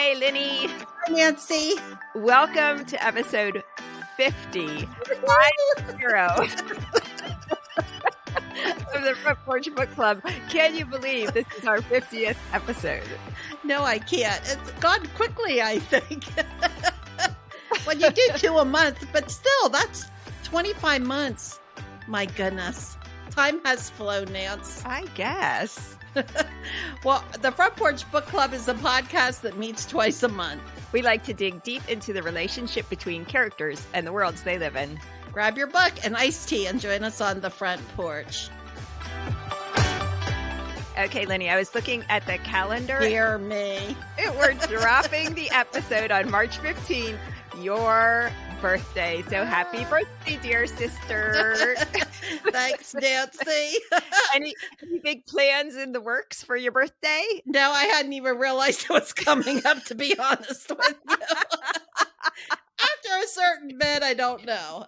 Hey, Linny. Hi, Nancy. Welcome to episode 50. 50. Of the Porch Book Club. Can you believe this is our 50th episode? No, I can't. It's gone quickly, I think. Well, you do 2 a month, but still, that's 25 months. My goodness. Time has flown, Nance. I guess. Well, the Front Porch Book Club is a podcast that meets twice a month. We like to dig deep into the relationship between characters and the worlds they live in. Grab your book and iced tea and join us on the front porch. Okay, Linny, I was looking at the calendar. Hear me. We're dropping the episode on March 15th, your birthday. So happy birthday, dear sister. Thanks, Nancy. Any big plans in the works for your birthday? No, I hadn't even realized it was coming up, to be honest with you. After a certain bit, I don't know.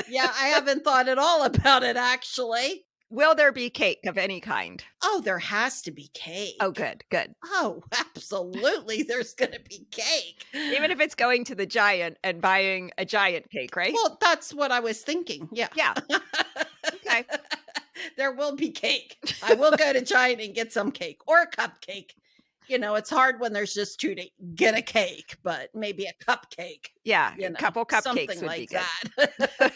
Yeah, I haven't thought at all about it, actually. Will there be cake of any kind? Oh, there has to be cake. Oh, good. Oh, absolutely. There's going to be cake. Even if it's going to the Giant and buying a giant cake, right? Well, that's what I was thinking. Yeah. Okay. There will be cake. I will go to Giant and get some cake or a cupcake. You know, it's hard when there's just 2 to get a cake, but maybe a cupcake. Yeah, you know, a couple cupcakes would like be good. That.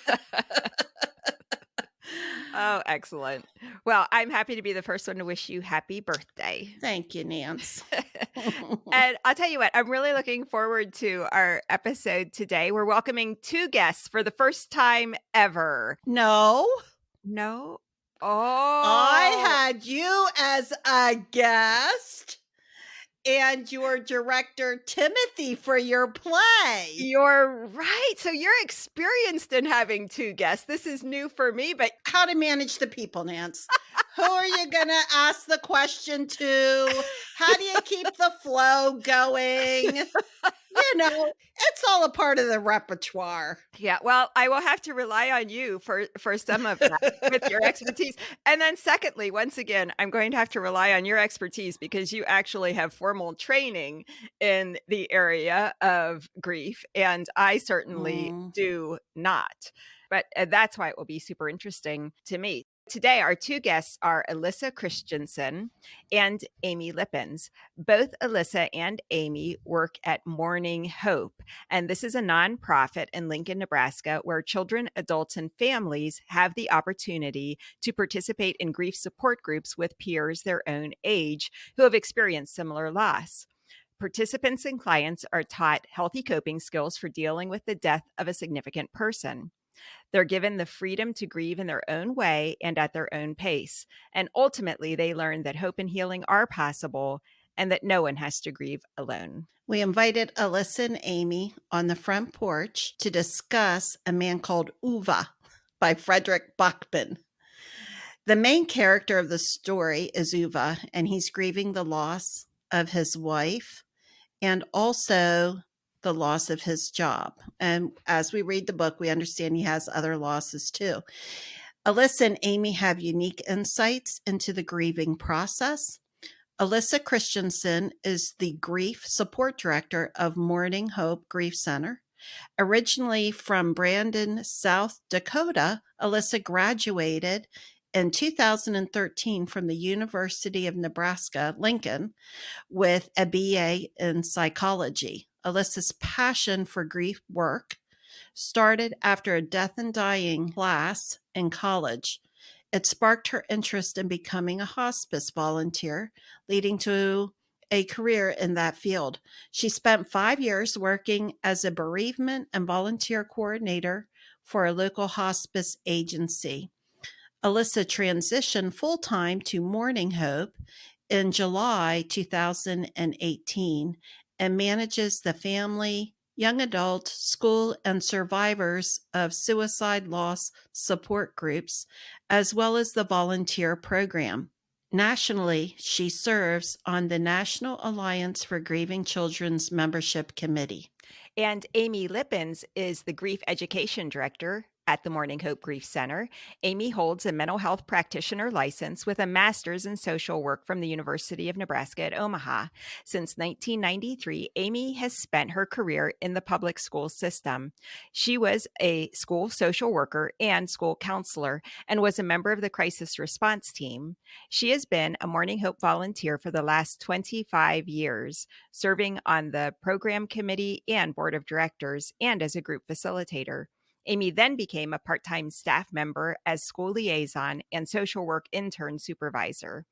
Oh, excellent. Well, I'm happy to be the first one to wish you happy birthday. Thank you, Nance. And I'll tell you what, I'm really looking forward to our episode today. We're welcoming 2 guests for the first time ever. No. Oh. I had you as a guest and your director, Timothy, for your play. You're right. So you're experienced in having 2 guests. This is new for me, but how to manage the people, Nance. Who are you going to ask the question to? How do you keep the flow going? You know, it's all a part of the repertoire. Yeah, well, I will have to rely on you for some of that with your expertise. And then secondly, once again, I'm going to have to rely on your expertise because you actually have formal training in the area of grief, and I certainly do not. But that's why it will be super interesting to me. Today, our 2 guests are Alyssa Christensen and Amy Lipins. Both Alyssa and Amy work at Mourning Hope, and this is a nonprofit in Lincoln, Nebraska, where children, adults, and families have the opportunity to participate in grief support groups with peers their own age who have experienced similar loss. Participants and clients are taught healthy coping skills for dealing with the death of a significant person. They're given the freedom to grieve in their own way and at their own pace. And ultimately, they learn that hope and healing are possible and that no one has to grieve alone. We invited Alyssa and Amy on the front porch to discuss A Man Called Ove by Fredrik Backman. The main character of the story is Ove, and he's grieving the loss of his wife and also the loss of his job. And as we read the book, we understand he has other losses too. Alyssa and Amy have unique insights into the grieving process. Alyssa Christensen is the grief support director of Mourning Hope Grief Center. Originally from Brandon, South Dakota, Alyssa graduated in 2013 from the University of Nebraska, Lincoln, with a BA in psychology. Alyssa's passion for grief work started after a death and dying class in college. It sparked her interest in becoming a hospice volunteer, leading to a career in that field. She spent 5 years working as a bereavement and volunteer coordinator for a local hospice agency. Alyssa transitioned full-time to Mourning Hope in July 2018 and manages the family, young adult, school, and survivors of suicide loss support groups, as well as the volunteer program. Nationally, she serves on the National Alliance for Grieving Children's membership committee. And Amy Lipins is the grief education director At the Mourning Hope Grief Center, Amy holds a mental health practitioner license with a master's in social work from the University of Nebraska at Omaha. Since 1993, Amy has spent her career in the public school system. She was a school social worker and school counselor and was a member of the crisis response team. She has been a Mourning Hope volunteer for the last 25 years, serving on the program committee and board of directors and as a group facilitator. Amy then became a part-time staff member as school liaison and social work intern supervisor.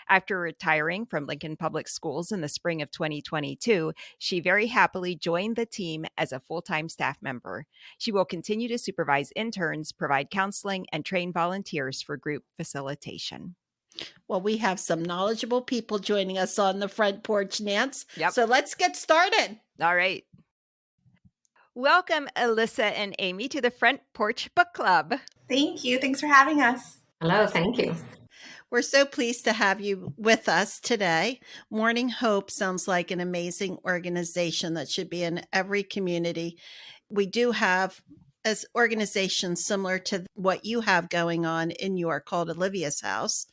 After retiring from Lincoln Public Schools in the spring of 2022, she very happily joined the team as a full-time staff member. She will continue to supervise interns, provide counseling, and train volunteers for group facilitation. Well, we have some knowledgeable people joining us on the front porch, Nance. Yep. So let's get started. All right. Welcome, Alyssa and Amy, to the Front Porch Book Club. Thank you. Thanks for having us. Hello, thank you. We're so pleased to have you with us today. Mourning Hope sounds like an amazing organization that should be in every community. We do have as organizations similar to what you have going on in York called Olivia's House.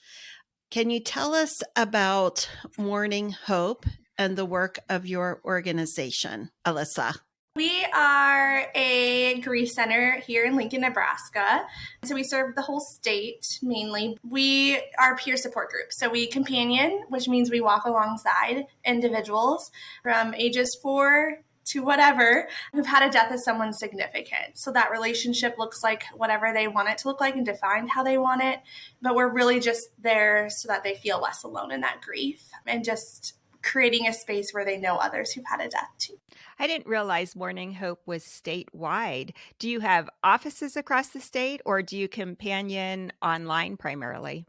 Can you tell us about Mourning Hope and the work of your organization, Alyssa? We are a grief center here in Lincoln, Nebraska. So we serve the whole state mainly. We are a peer support group. So we companion, which means we walk alongside individuals from ages 4 to whatever who've had a death of someone significant. So that relationship looks like whatever they want it to look like and defined how they want it. But we're really just there so that they feel less alone in that grief and just creating a space where they know others who've had a death too. I didn't realize Mourning Hope was statewide. Do you have offices across the state or do you companion online primarily?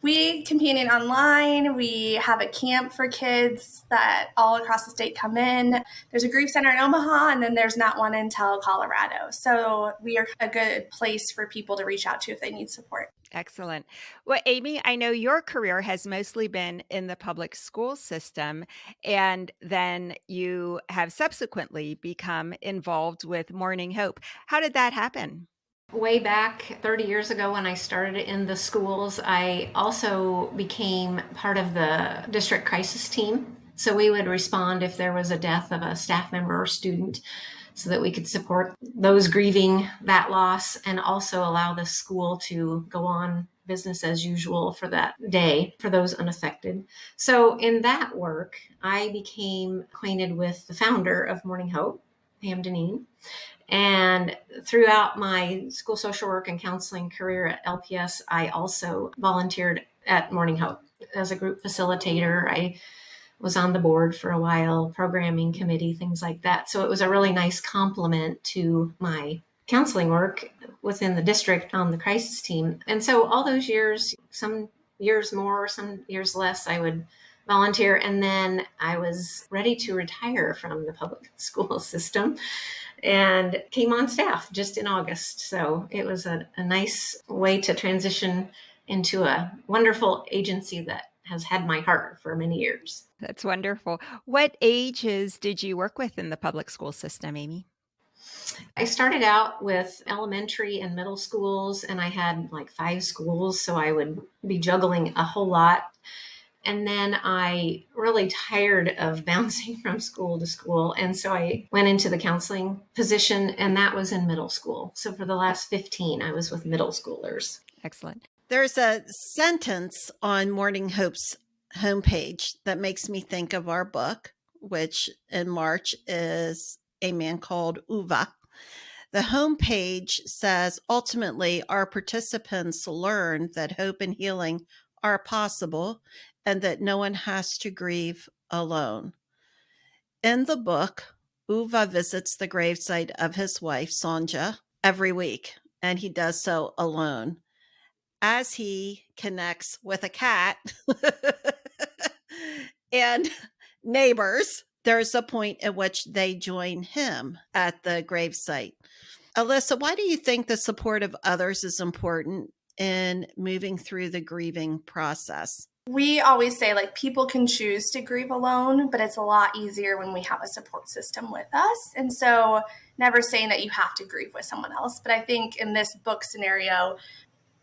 We companion online. We have a camp for kids that all across the state come in. There's a grief center in Omaha, and then there's not one in Colorado. So we are a good place for people to reach out to if they need support. Excellent. Well, Amy, I know your career has mostly been in the public school system, and then you have subsequently become involved with Mourning Hope. How did that happen? Way back 30 years ago when I started in the schools, I also became part of the district crisis team. So we would respond if there was a death of a staff member or student so that we could support those grieving that loss and also allow the school to go on business as usual for that day for those unaffected. So in that work, I became acquainted with the founder of Mourning Hope, Pam Deneen. And throughout my school social work and counseling career at LPS, I also volunteered at Mourning Hope as a group facilitator. I was on the board for a while, programming committee, things like that. So it was a really nice complement to my counseling work within the district on the crisis team. And so all those years, some years more, some years less, I would volunteer. And then I was ready to retire from the public school system and came on staff just in August. So it was a nice way to transition into a wonderful agency that has had my heart for many years. That's wonderful. What ages did you work with in the public school system, Amy? I started out with elementary and middle schools, and I had like 5 schools, so I would be juggling a whole lot. And then I really tired of bouncing from school to school. And so I went into the counseling position, and that was in middle school. So for the last 15, I was with middle schoolers. Excellent. There's a sentence on Mourning Hope's homepage that makes me think of our book, which in March is A Man Called Ove. The homepage says, ultimately, our participants learn that hope and healing are possible and that no one has to grieve alone. In the book, Ove visits the gravesite of his wife, Sonja, every week, and he does so alone. As he connects with a cat and neighbors, there's a point at which they join him at the gravesite. Alyssa, why do you think the support of others is important in moving through the grieving process? We always say, like, people can choose to grieve alone, but it's a lot easier when we have a support system with us. And so, never saying that you have to grieve with someone else. But I think in this book scenario,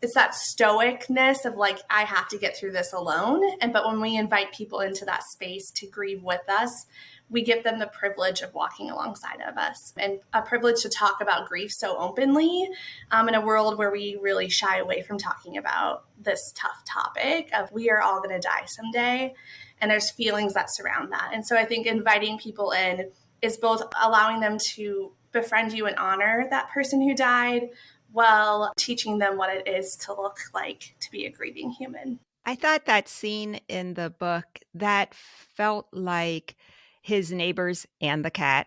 it's that stoicness of like, I have to get through this alone. But when we invite people into that space to grieve with us, we give them the privilege of walking alongside of us, and a privilege to talk about grief so openly in a world where we really shy away from talking about this tough topic of we are all going to die someday. And there's feelings that surround that. And so I think inviting people in is both allowing them to befriend you and honor that person who died, while teaching them what it is to look like to be a grieving human. I thought that scene in the book that felt like his neighbors and the cat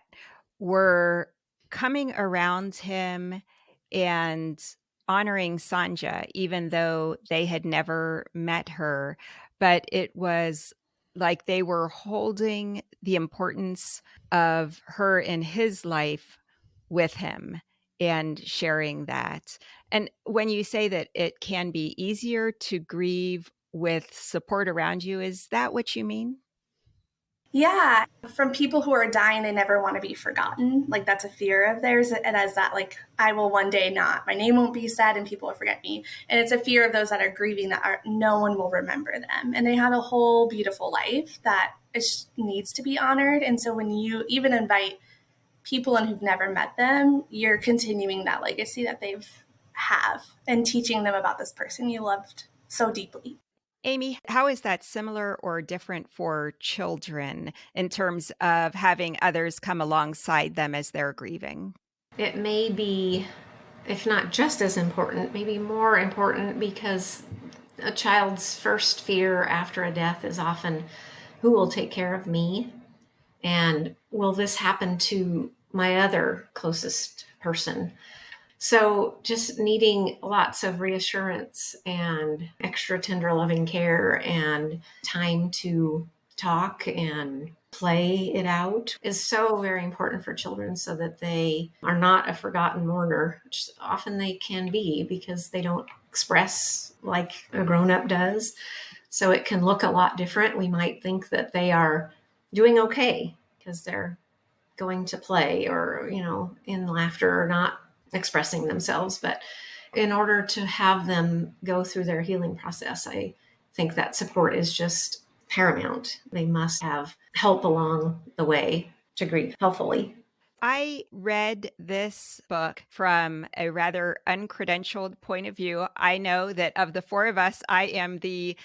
were coming around him and honoring Sanja, even though they had never met her. But it was like they were holding the importance of her in his life with him and sharing that. And when you say that it can be easier to grieve with support around you, is that what you mean? Yeah, from people who are dying, they never want to be forgotten. Like, that's a fear of theirs. And as that, like, I will one day not, my name won't be said and people will forget me. And it's a fear of those that are grieving no one will remember them. And they have a whole beautiful life that needs to be honored. And so when you even invite people in who've never met them, you're continuing that legacy that have and teaching them about this person you loved so deeply. Amy, how is that similar or different for children in terms of having others come alongside them as they're grieving? It may be, if not just as important, maybe more important, because a child's first fear after a death is often, who will take care of me? And will this happen to my other closest person? So just needing lots of reassurance and extra tender loving care and time to talk and play it out is so very important for children, so that they are not a forgotten mourner, which often they can be because they don't express like a grown-up does. So it can look a lot different. We might think that they are doing okay because they're going to play or, in laughter or not expressing themselves. But in order to have them go through their healing process, I think that support is just paramount. They must have help along the way to grieve healthily. I read this book from a rather uncredentialed point of view. I know that of the four of us, I am the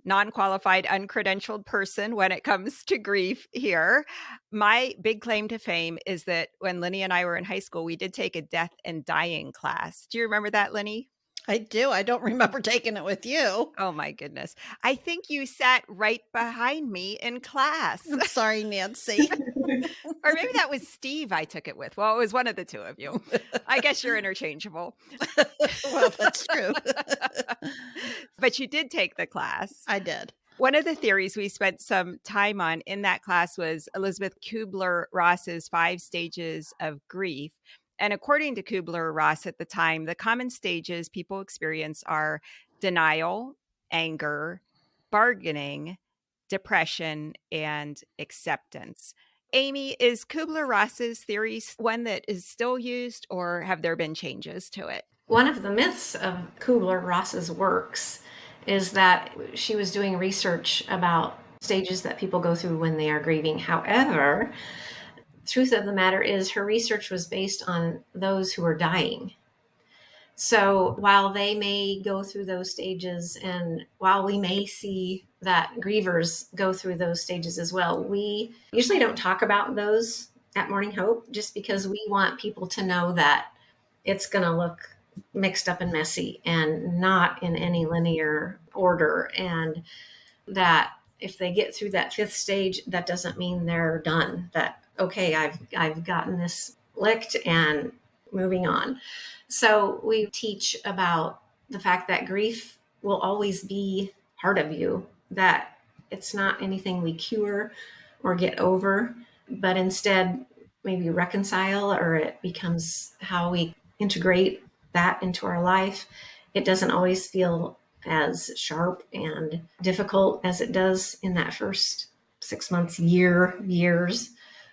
non-qualified, uncredentialed person when it comes to grief here. My big claim to fame is that when Lenny and I were in high school, we did take a death and dying class. Do you remember that, Lenny? I do. I don't remember taking it with you. Oh my goodness. I think you sat right behind me in class. I'm sorry, Nancy. Or maybe that was Steve I took it with. Well, it was one of the two of you. I guess you're interchangeable. Well, that's true. But you did take the class. I did. One of the theories we spent some time on in that class was Elizabeth Kubler-Ross's 5 stages of grief. And according to Kubler-Ross at the time, the common stages people experience are denial, anger, bargaining, depression, and acceptance. Amy, is Kubler-Ross's theory one that is still used, or have there been changes to it? One of the myths of Kubler-Ross's works is that she was doing research about stages that people go through when they are grieving. However, truth of the matter is her research was based on those who are dying. So while they may go through those stages, and while we may see that grievers go through those stages as well, we usually don't talk about those at Mourning Hope, just because we want people to know that it's going to look mixed up and messy and not in any linear order. And that if they get through that 5th stage, that doesn't mean they're done. That, okay, I've gotten this licked and moving on. So we teach about the fact that grief will always be part of you, that it's not anything we cure or get over, but instead maybe reconcile, or it becomes how we integrate that into our life. it doesn't always feel as sharp and difficult as it does in that first 6 months, years.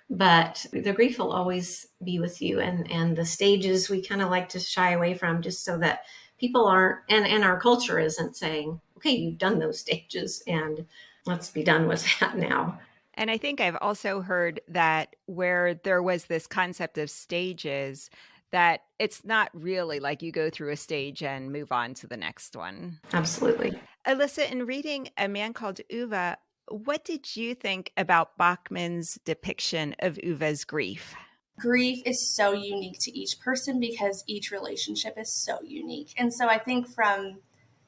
But the grief will always be with you. And the stages we kind of like to shy away from, just so that people aren't, and our culture isn't saying, okay, you've done those stages and let's be done with that now. And I think I've also heard that where there was this concept of stages, that it's not really like you go through a stage and move on to the next one. Absolutely. Alyssa, in reading A Man Called Ove, what did you think about Bachman's depiction of Uve's grief? Grief is so unique to each person because each relationship is so unique. And so I think from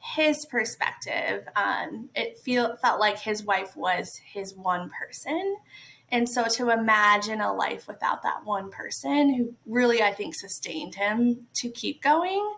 his perspective, it felt like his wife was his one person. And so to imagine a life without that one person who really, I think, sustained him to keep going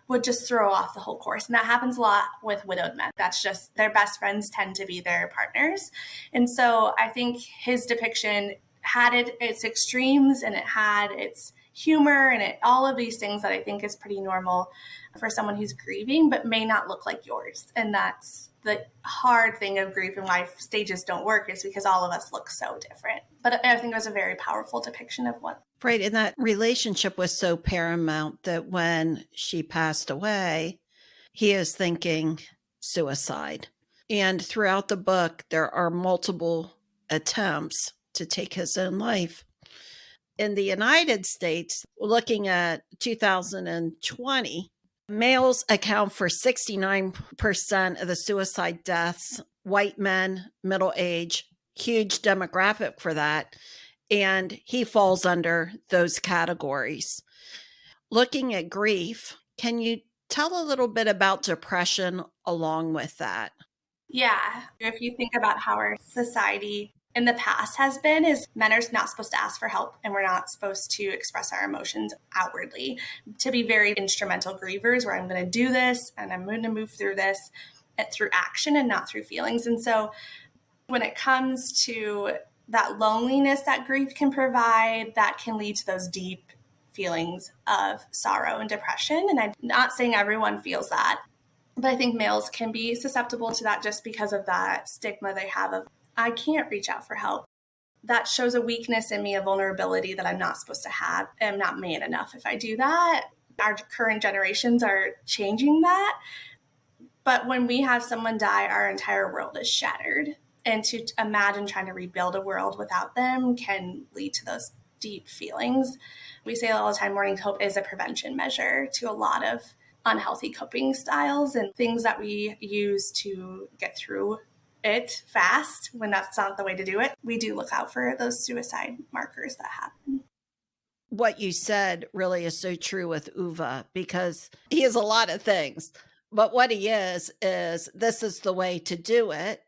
would just throw off the whole course. And that happens a lot with widowed men. That's just their best friends tend to be their partners. And so I think his depiction had its extremes, and it had its humor, and all of these things that I think is pretty normal for someone who's grieving, but may not look like yours. And that's the hard thing of grief and why stages don't work, is because all of us look so different. But I think it was a very powerful depiction of what. Right. And that relationship was so paramount that when she passed away, he is thinking suicide. And throughout the book, there are multiple attempts to take his own life. In the United States, looking at 2020, males account for 69% of the suicide deaths, white men, middle age, huge demographic for that. And he falls under those categories. Looking at grief, can you tell a little bit about depression along with that? Yeah. If you think about how our society in the past has been, is men are not supposed to ask for help, and we're not supposed to express our emotions outwardly, to be very instrumental grievers where I'm going to do this and I'm going to move through this through action and not through feelings. And so when it comes to that loneliness that grief can provide, that can lead to those deep feelings of sorrow and depression. And I'm not saying everyone feels that, but I think males can be susceptible to that just because of that stigma they have of, I can't reach out for help. That shows a weakness in me, a vulnerability that I'm not supposed to have. I'm not man enough if I do that. Our current generations are changing that. But when we have someone die, our entire world is shattered. And to imagine trying to rebuild a world without them can lead to those deep feelings. We say all the time, Mourning Hope is a prevention measure to a lot of unhealthy coping styles and things that we use to get through it fast when that's not the way to do it. We do look out for those suicide markers that happen. What you said really is so true with Uwe, because he is a lot of things, but what he is this is the way to do it.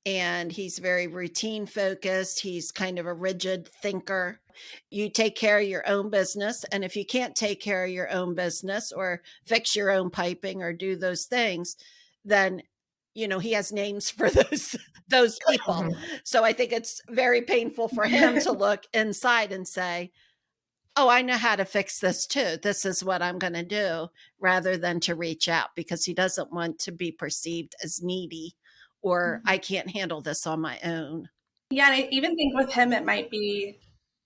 And he's very routine focused. He's kind of a rigid thinker. You take care of your own business. And if you can't take care of your own business or fix your own piping or do those things, then he has names for those people. So I think it's very painful for him to look inside and say, oh, I know how to fix this too. This is what I'm going to do, rather than to reach out, because he doesn't want to be perceived as needy or I can't handle this on my own. Yeah, and I even think with him, it might be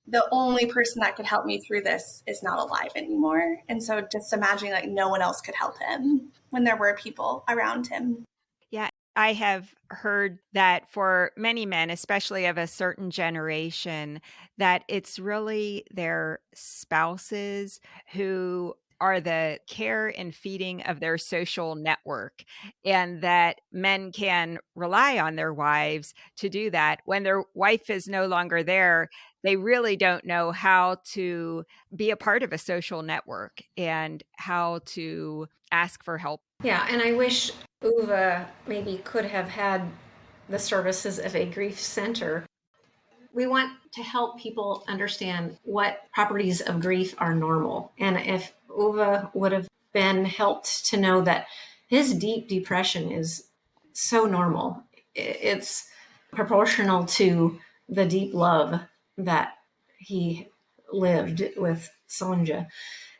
the only person that could help me through this is not alive anymore. And so just imagining like no one else could help him when there were people around him. Yeah, I have heard that for many men, especially of a certain generation, that it's really their spouses who are the care and feeding of their social network, and that men can rely on their wives to do that. When their wife is no longer there, they really don't know how to be a part of a social network and how to ask for help. Yeah, and I wish Uwe maybe could have had the services of a grief center. We want to help people understand what properties of grief are normal. And if Uwe would have been helped to know that his deep depression is so normal, it's proportional to the deep love that he lived with Sonja.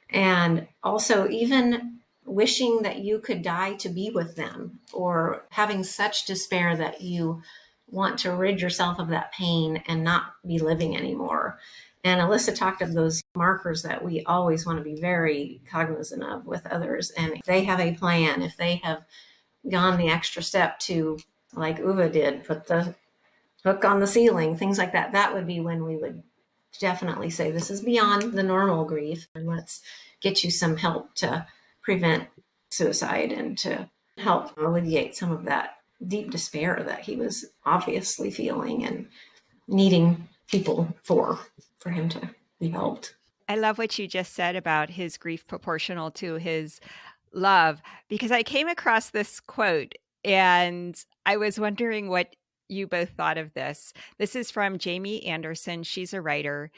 And also, even wishing that you could die to be with them, or having such despair that you want to rid yourself of that pain and not be living anymore. And Alyssa talked of those markers that we always want to be very cognizant of with others. And if they have a plan, if they have gone the extra step to, like Uva did, put the hook on the ceiling, things like that, that would be when we would definitely say, this is beyond the normal grief, and let's get you some help to prevent suicide and to help alleviate some of that deep despair that he was obviously feeling and needing people for him to be helped. I love what you just said about his grief proportional to his love, because I came across this quote and I was wondering what you both thought of this. This is from Jamie Anderson. She's a writer.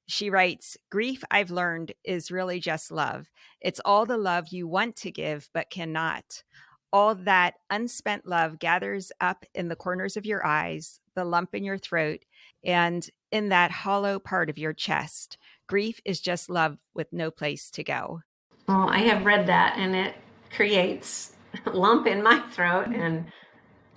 She writes, "Grief, I've learned, is really just love. It's all the love you want to give but cannot. All that unspent love gathers up in the corners of your eyes, the lump in your throat, and in that hollow part of your chest. Grief is just love with no place to go." Well, I have read that, and it creates a lump in my throat and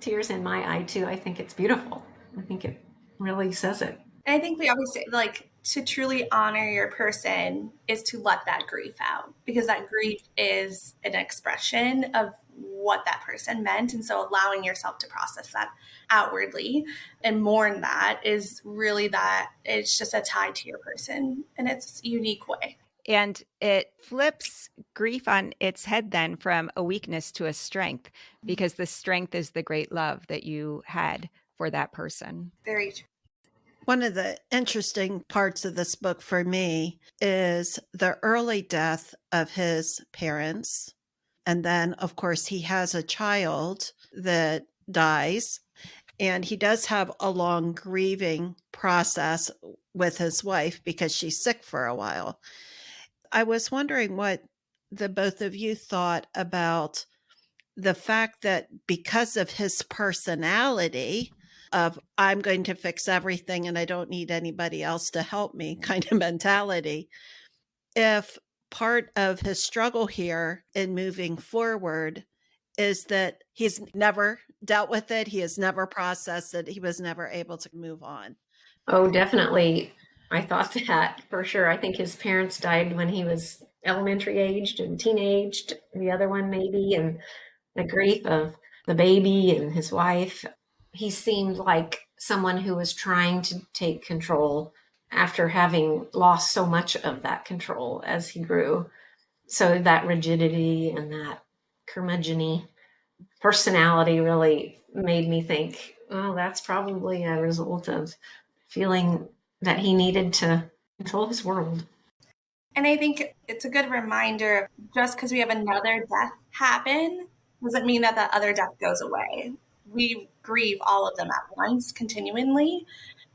tears in my eye too. I think it's beautiful. I think it really says it. And I think we always say, like, to truly honor your person is to let that grief out, because that grief is an expression of what that person meant. And so allowing yourself to process that outwardly and mourn that is really that it's just a tie to your person in its unique way. And it flips grief on its head then from a weakness to a strength, because the strength is the great love that you had for that person. Very true. One of the interesting parts of this book for me is the early death of his parents. And then, of course, he has a child that dies, and he does have a long grieving process with his wife because she's sick for a while. I was wondering what the both of you thought about the fact that because of his personality of I'm going to fix everything and I don't need anybody else to help me kind of mentality, if part of his struggle here in moving forward is that he's never dealt with it, he has never processed it, he was never able to move on. Oh, definitely. I thought that for sure. I think his parents died when he was elementary aged and teenaged, the other one maybe, and the grief of the baby and his wife. He seemed like someone who was trying to take control after having lost so much of that control as he grew. So that rigidity and that curmudgeon-y personality really made me think, oh, that's probably a result of feeling that he needed to control his world. And I think it's a good reminder, just because we have another death happen doesn't mean that that other death goes away. We grieve all of them at once, continually.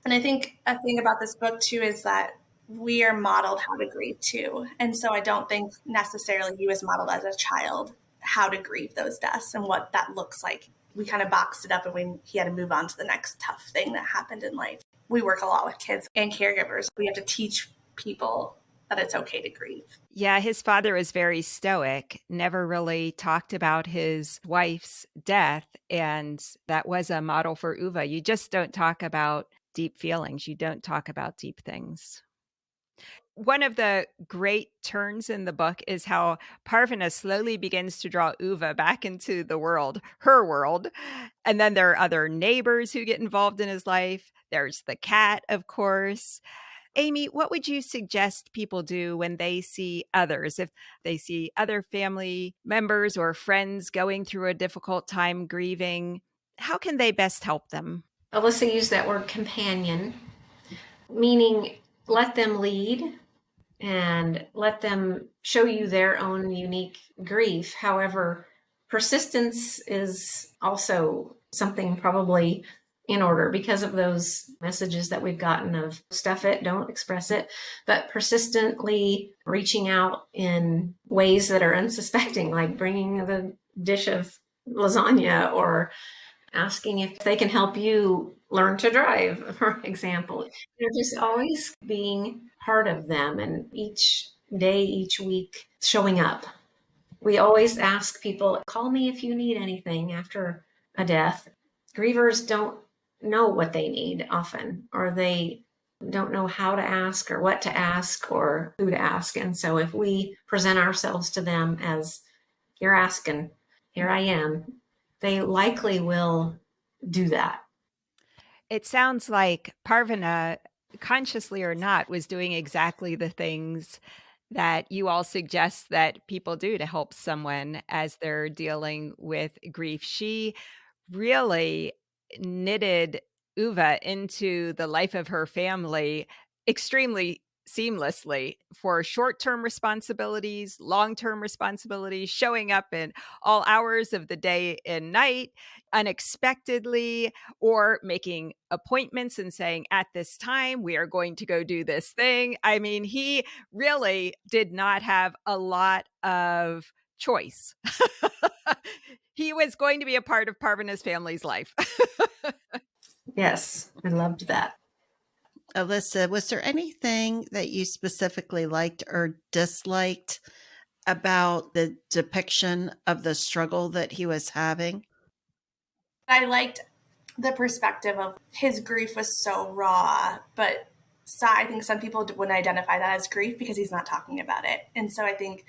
And I think a thing about this book too is that we are modeled how to grieve too. And so I don't think necessarily he was modeled as a child how to grieve those deaths and what that looks like. We kind of boxed it up and he had to move on to the next tough thing that happened in life. We work a lot with kids and caregivers. We have to teach people that it's okay to grieve. Yeah, his father was very stoic, never really talked about his wife's death. And that was a model for Uva. You just don't talk about deep feelings. You don't talk about deep things. One of the great turns in the book is how Parvana slowly begins to draw Uva back into the world, her world. And then there are other neighbors who get involved in his life. There's the cat, of course. Amy, what would you suggest people do when they see others? If they see other family members or friends going through a difficult time grieving, how can they best help them? Alyssa used that word companion, meaning let them lead and let them show you their own unique grief. However, persistence is also something probably in order because of those messages that we've gotten of stuff it, don't express it, but persistently reaching out in ways that are unsuspecting, like bringing the dish of lasagna or asking if they can help you learn to drive, for example. Just always being part of them, and each day, each week, showing up We always ask people, call me if you need anything after a death. Grievers don't know what they need often, or they don't know how to ask or what to ask or who to ask. And so if we present ourselves to them as, you're asking, here I am, they likely will do that. It sounds like Parvana, consciously or not, was doing exactly the things that you all suggest that people do to help someone as they're dealing with grief. She really knitted Uva into the life of her family extremely seamlessly for short-term responsibilities, long-term responsibilities, showing up in all hours of the day and night unexpectedly, or making appointments and saying, at this time, we are going to go do this thing. I mean, he really did not have a lot of choice. He was going to be a part of Parvana's family's life. Yes, I loved that. Alyssa, was there anything that you specifically liked or disliked about the depiction of the struggle that he was having? I liked the perspective of his grief was so raw, but I think some people wouldn't identify that as grief because he's not talking about it. And so I think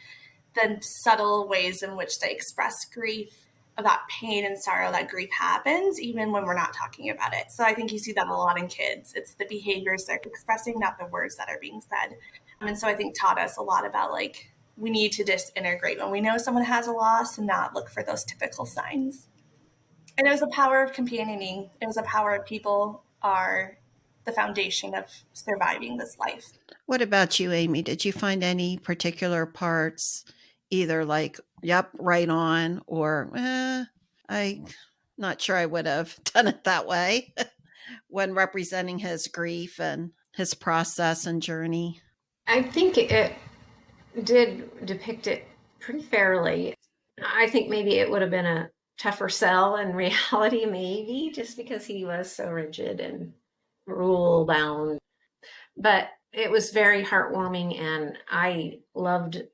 the subtle ways in which they express grief, of that pain and sorrow that grief happens, even when we're not talking about it. So I think you see that a lot in kids. It's the behaviors they're expressing, not the words that are being said. And so I think taught us a lot about, like, we need to just integrate when we know someone has a loss and not look for those typical signs. And it was the power of companioning. It was the power of people are the foundation of surviving this life. What about you, Amy? Did you find any particular parts either like, yep, right on, or I'm not sure I would have done it that way when representing his grief and his process and journey? I think it did depict it pretty fairly. I think maybe it would have been a tougher sell in reality, maybe, just because he was so rigid and rule bound. But it was very heartwarming, and I loved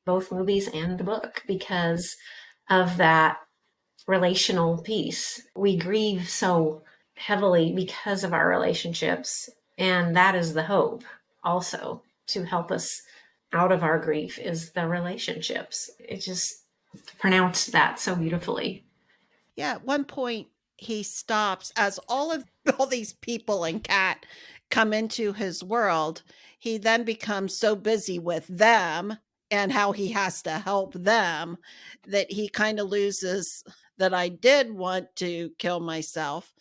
both movies and the book because of that relational piece. We grieve so heavily because of our relationships, and that is the hope also to help us out of our grief is the relationships. It just pronounced that so beautifully. Yeah, at one point he stops as all these people and Kat come into his world. He then becomes so busy with them and how he has to help them that he kind of loses that I did want to kill myself.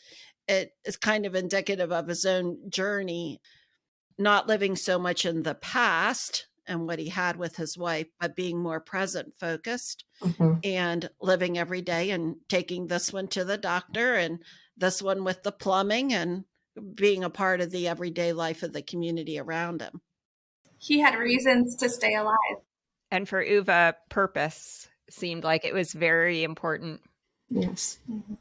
It is kind of indicative of his own journey, not living so much in the past and what he had with his wife, but being more present focused and living every day and taking this one to the doctor and this one with the plumbing and being a part of the everyday life of the community around him. He had reasons to stay alive. And for Uva, purpose seemed like it was very important. Yes. Mm-hmm.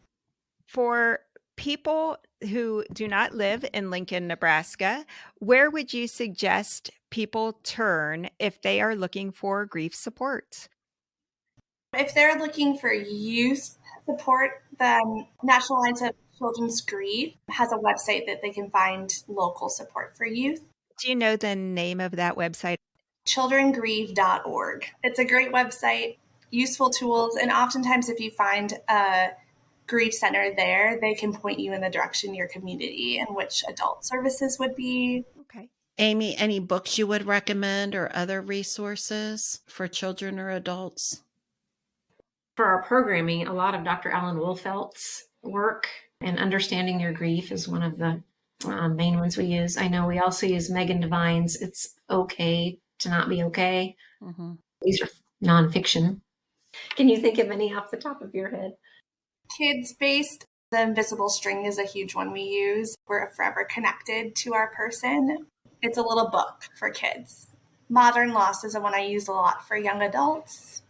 For people who do not live in Lincoln, Nebraska, where would you suggest people turn if they are looking for grief support? If they're looking for youth support, then National Alliance of Children's Grief has a website that they can find local support for youth. Do you know the name of that website? childrengrieve.org. It's a great website, useful tools, and oftentimes if you find a grief center there, they can point you in the direction your community and which adult services would be. Okay. Amy, any books you would recommend or other resources for children or adults? For our programming, a lot of Dr. Alan Wolfelt's work and Understanding Your Grief is one of the main ones we use. I know we also use Megan Devine's It's Okay to Not Be Okay. Mm-hmm. These are nonfiction. Can you think of any off the top of your head? Kids-based, The Invisible String is a huge one we use. We're forever connected to our person. It's a little book for kids. Modern Loss is the one I use a lot for young adults.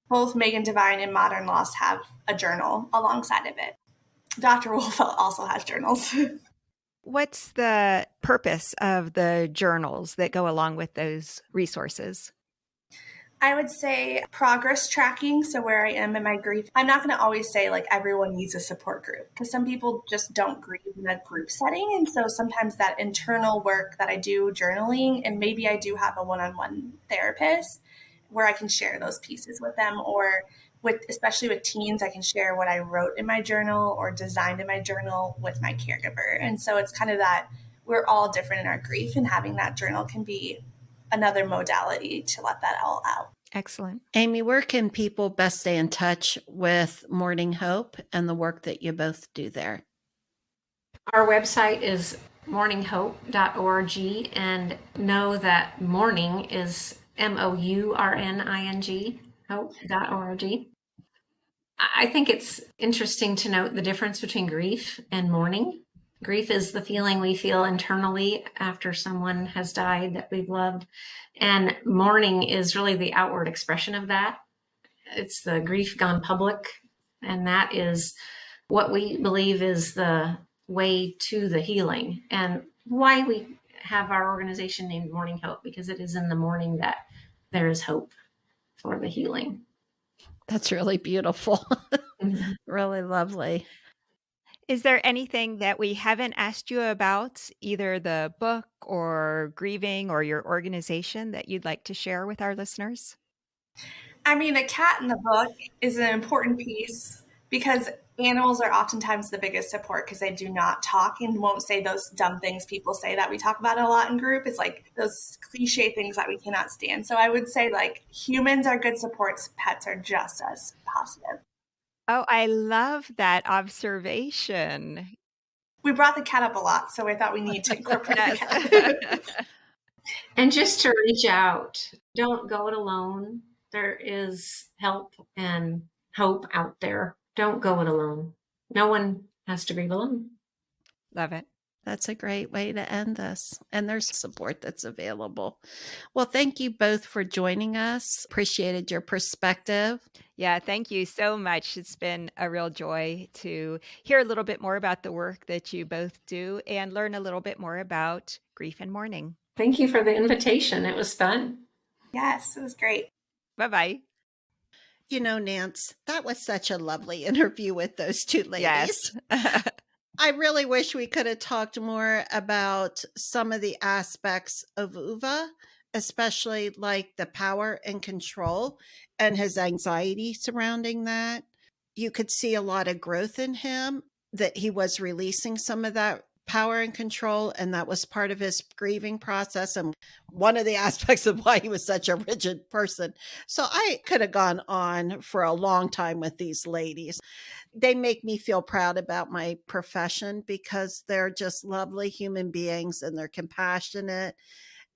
Both Megan Devine and Modern Loss have a journal alongside of it. Dr. Wolfelt also has journals. What's the purpose of the journals that go along with those resources? I would say progress tracking. So where I am in my grief, I'm not going to always say like everyone needs a support group because some people just don't grieve in a group setting. And so sometimes that internal work that I do journaling, and maybe I do have a one-on-one therapist where I can share those pieces with them, or with, especially with teens, I can share what I wrote in my journal or designed in my journal with my caregiver. And so it's kind of that we're all different in our grief, and having that journal can be another modality to let that all out. Excellent. Amy, where can people best stay in touch with Mourning Hope and the work that you both do there? Our website is mourninghope.org, and know that mourning is MOURNING, hope.org. I think it's interesting to note the difference between grief and mourning. Grief is the feeling we feel internally after someone has died that we've loved. And mourning is really the outward expression of that. It's the grief gone public. And that is what we believe is the way to the healing, and why we have our organization named Mourning Hope, because it is in the mourning that there is hope for the healing. That's really beautiful. Mm-hmm. Really lovely. Is there anything that we haven't asked you about, either the book or grieving or your organization, that you'd like to share with our listeners? I mean, a cat in the book is an important piece because animals are oftentimes the biggest support because they do not talk and won't say those dumb things people say that we talk about a lot in group. It's like those cliche things that we cannot stand. So I would say like humans are good supports. Pets are just as positive. Oh, I love that observation. We brought the cat up a lot, so I thought we need to incorporate the cat. And just to reach out, don't go it alone. There is help and hope out there. Don't go it alone. No one has to grieve alone. Love it. That's a great way to end this. And there's support that's available. Well, thank you both for joining us. Appreciated your perspective. Yeah, thank you so much. It's been a real joy to hear a little bit more about the work that you both do and learn a little bit more about grief and mourning. Thank you for the invitation. It was fun. Yes, it was great. Bye-bye. You know, Nance, that was such a lovely interview with those two ladies. Yes. I really wish we could have talked more about some of the aspects of Ove, especially like the power and control and his anxiety surrounding that. You could see a lot of growth in him, that he was releasing some of that power and control, and that was part of his grieving process and one of the aspects of why he was such a rigid person. So I could have gone on for a long time with these ladies. They make me feel proud about my profession because they're just lovely human beings and they're compassionate,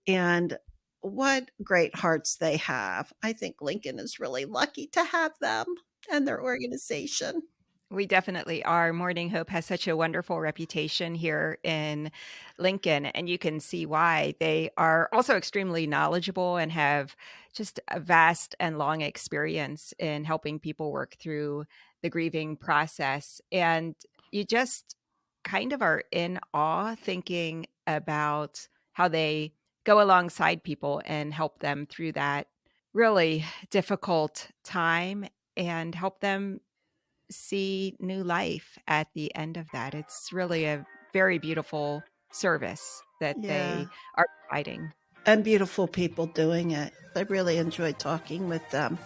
and what great hearts they have. I think Lincoln is really lucky to have them and their organization. We definitely are. Mourning Hope has such a wonderful reputation here in Lincoln, and you can see why. They are also extremely knowledgeable and have just a vast and long experience in helping people work through the grieving process. And you just kind of are in awe thinking about how they go alongside people and help them through that really difficult time and help them see new life at the end of that. It's really a very beautiful service that they are providing. And beautiful people doing it. I really enjoyed talking with them.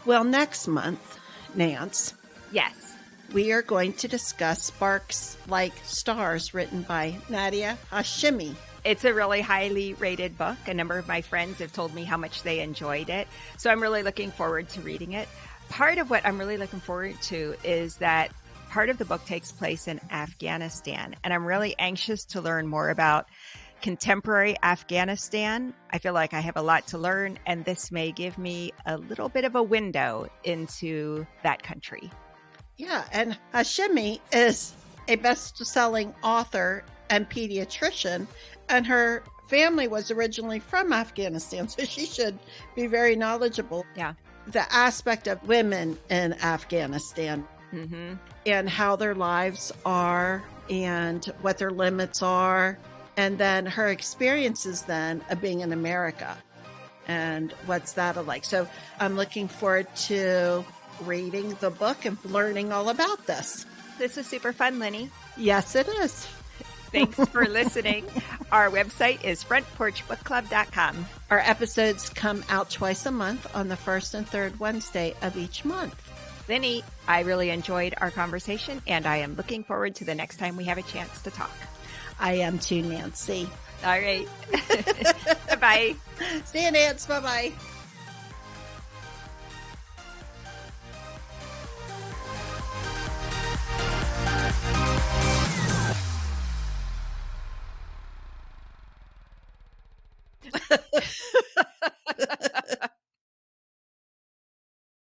Well, next month, Nance. Yes. We are going to discuss Sparks Like Stars, written by Nadia Hashimi. It's a really highly rated book. A number of my friends have told me how much they enjoyed it. So I'm really looking forward to reading it. Part of what I'm really looking forward to is that part of the book takes place in Afghanistan, and I'm really anxious to learn more about contemporary Afghanistan. I feel like I have a lot to learn, and this may give me a little bit of a window into that country. Yeah, and Hashimi is a best-selling author and pediatrician, and her family was originally from Afghanistan, so she should be very knowledgeable. Yeah. The aspect of women in Afghanistan and how their lives are and what their limits are, and then her experiences then of being in America and what's that like. So I'm looking forward to reading the book and learning all about this. This was super fun, Lenny. Yes, it is. Thanks for listening. Our website is frontporchbookclub.com. Our episodes come out twice a month on the first and third Wednesday of each month. Lenny, I really enjoyed our conversation, and I am looking forward to the next time we have a chance to talk. I am too, Nancy. All right. Bye-bye. See you, Nance. Bye-bye.